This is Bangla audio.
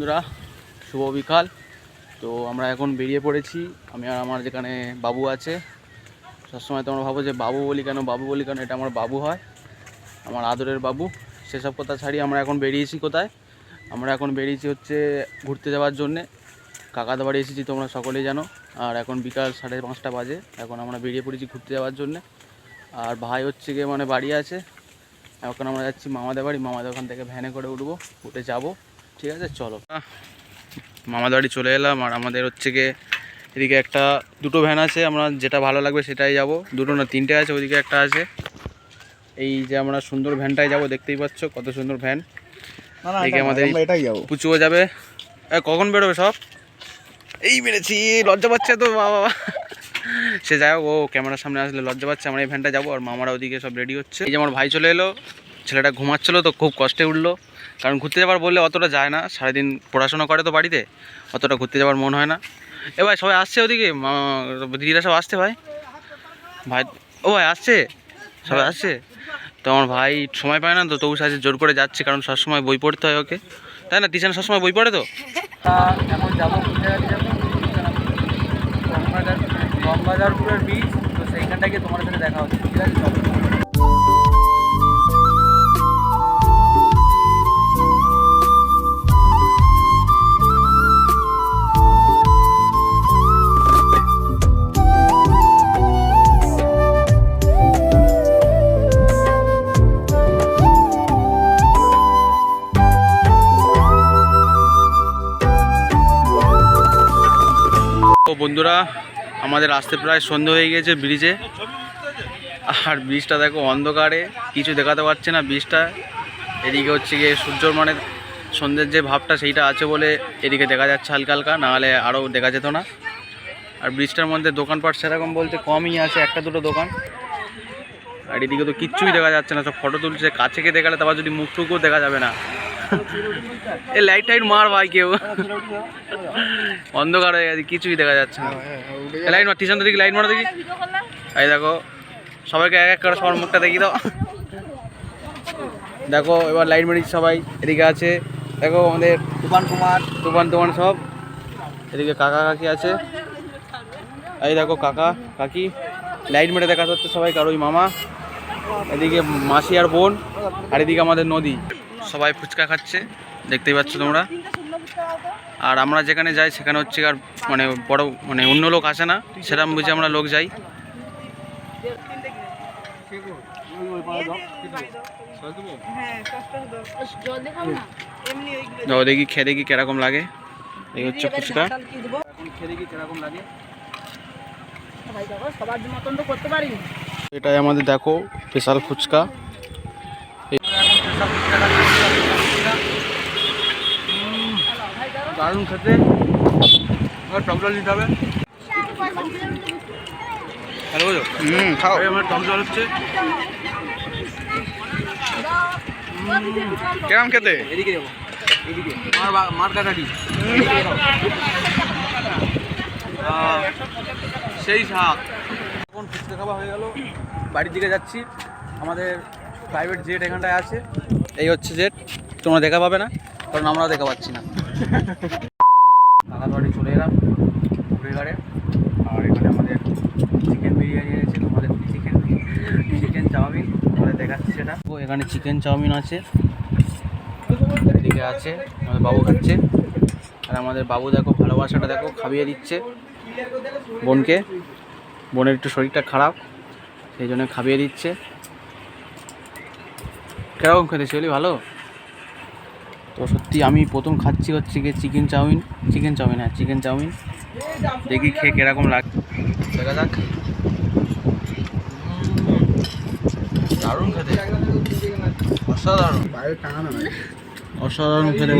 বন্ধুরা, শুভ বিকাল। তো আমরা এখন বেরিয়ে পড়েছি। আমি আর আমার যেখানে বাবু আছে, সবসময় তোমরা ভাবো যে বাবু বলি কেন, এটা আমার বাবু হয়, আমার আদরের বাবু। সেসব কথা ছাড়িয়ে আমরা এখন বেরিয়েছি কোথায়? আমরা এখন বেরিয়েছি হচ্ছে ঘুরতে যাওয়ার জন্যে। কাকাদের বাড়ি এসেছি, তোমরা সকলেই জানো। আর এখন বিকাল 5:30 বাজে। এখন আমরা বেরিয়ে পড়েছি ঘুরতে যাওয়ার জন্যে। আর ভাই হচ্ছে গিয়ে বাড়ি আছে। এখন আমরা যাচ্ছি মামাদের বাড়ি। মামাদের ওখান থেকে ভ্যানে করে উঠবো, উঠে যাবো। ঠিক আছে, চলো। মামাদের বাড়ি চলে এলাম। আর আমাদের হচ্ছে গিয়ে এদিকে দুটো ভ্যান আছে, আমরা যেটা ভালো লাগবে সেটাই যাব। দুটো না, তিনটে আছে, ওইদিকে একটা আছে। এই যে আমরা সুন্দর ভ্যানটাই যাব, দেখতেই পাচ্ছ কত সুন্দর ভ্যান। এদিকে আমাদের পুচুও যাবে। কখন বেরোবে সব? এই বেড়েছি, লজ্জা পাচ্ছে তো বাবা। সে যাই হোক, ও ক্যামেরার সামনে আসলে লজ্জা পাচ্ছে। আমরা এই ভ্যানটা যাবো, আর মামারা ওদিকে সব রেডি হচ্ছে। এই যে আমার ভাই চলে এলো। ছেলেটা ঘুমাচ্ছিলো তো খুব কষ্টে উঠলো, কারণ ঘুরতে যাবার বললে অতটা যায় না। সারাদিন পড়াশোনা করে তো বাড়িতে, অতটা ঘুরতে যাওয়ার মন হয় না। এ ভাই, সবাই আসছে ওদিকে, দিদিরা সব আসছে। ভাই ভাই ও ভাই আসছে, সবাই আসছে। তো আমার ভাই সময় পায় না, তো তবু সাথে জোর করে যাচ্ছে, কারণ সবসময় বই পড়তে হয় ওকে, তাই না? টিচার সবসময় বই পড়ে তো। এখন যাবো গঙ্গাধরপুরের বীজ, তো সেইখানটা গিয়ে তোমার সাথে দেখা হচ্ছে। ঠিক আছে, চলো। বন্ধুরা, আমাদের আসতে প্রায় সন্ধ্যা হয়ে গেছে ব্রিজে। আর ব্রিজটা দেখো অন্ধকারে, কিছু দেখাতে পারছে না ব্রিজটা। এদিকে হচ্ছে গিয়ে সূর্যর সন্ধ্যের যে ভাবটা সেইটা আছে বলে এদিকে দেখা যাচ্ছে হালকা হালকা, নাহলে আরও দেখা যেত না। আর ব্রিজটার মধ্যে দোকানপাট সেরকম বলতে কমই আছে, একটা দুটো দোকান। আর এদিকে তো কিচ্ছুই দেখা যাচ্ছে না, সব ফটো তুলছে। কাছে গিয়ে দেখালে তারপর যদি মুখটুকুও দেখা যাবে না। এই লাইট টাইট মার ভাই, কেউ অন্ধকার হয়ে গেছে, কিছুই দেখা যাচ্ছে না। লাইট মার, টিশন দেখি, লাইট মারো দেখি। এই দেখো, সবাইকে এক এক করে সবার মুখটা দেখি দাও। দেখো এবার লাইট মারিস সবাই। এদিকে আছে দেখো আমাদের তুফান সব। এদিকে কাকা কাকি আছে। এই দেখো কাকা কাকি লাইট মেরে দেখা হচ্ছে সবাই, কারোই মামা। এদিকে মাসি আর বোন। আর এদিকে আমাদের নদী, সবাই ফুচকা খাচ্ছে, দেখতেই পাচ্ছ তোমরা। আর আমরা যেখানে যাই সেখানে হচ্ছে আর বড় অন্য লোক আসে না, সেরকম বুঝে আমরা লোক যাই। দেখি খেয়ে দেখি কিরকম লাগে। এই হচ্ছে ফুচকা, খেয়ে দেখি কিরকম লাগে। এটাই আমাদের দেখো স্পেশাল ফুচকা। দারুণ খেতে, টক জল দিতে হবে। খাও, আমার টক জল হচ্ছে। কেমন খেতে? এদিকে যাবো, এদিকে মার কাটাটি সেই শাক। এখন ফুচকা খাওয়া হয়ে গেল, বাড়ির দিকে যাচ্ছি। আমাদের প্রাইভেট জেট এখানটায় আছে। এই হচ্ছে জেট, তোমরা দেখা পাবে না, কারণ আমরাও দেখা পাচ্ছি না। কাকার বাড়ি চলে এলাম ঘুরে গাড়ে। আর এখানে আমাদের চিকেন বিরিয়ানি আছে, তোমাদের চিকেন চাউমিন তোমাদের দেখাচ্ছি সেটা। ও এখানে চিকেন চাউমিন আছে, এদিকে আছে আমাদের বাবু খাচ্ছে। আর আমাদের বাবু দেখো ভালোবাসাটা দেখো, খাইয়ে দিচ্ছে বোনকে। বোনের একটু শরীরটা খারাপ, সেই জন্য খাইয়ে দিচ্ছে। কিরকম খেতে ছিল? ভালো তো সত্যি। আমি প্রথম খাচ্ছি হচ্ছে গিয়ে চিকেন চাউমিন। হ্যাঁ, চিকেন চাউমিন। দেখি খেয়ে কিরকম লাগে, দেখা যাক। দারুণ খেতে, অসাধারণ খেতে।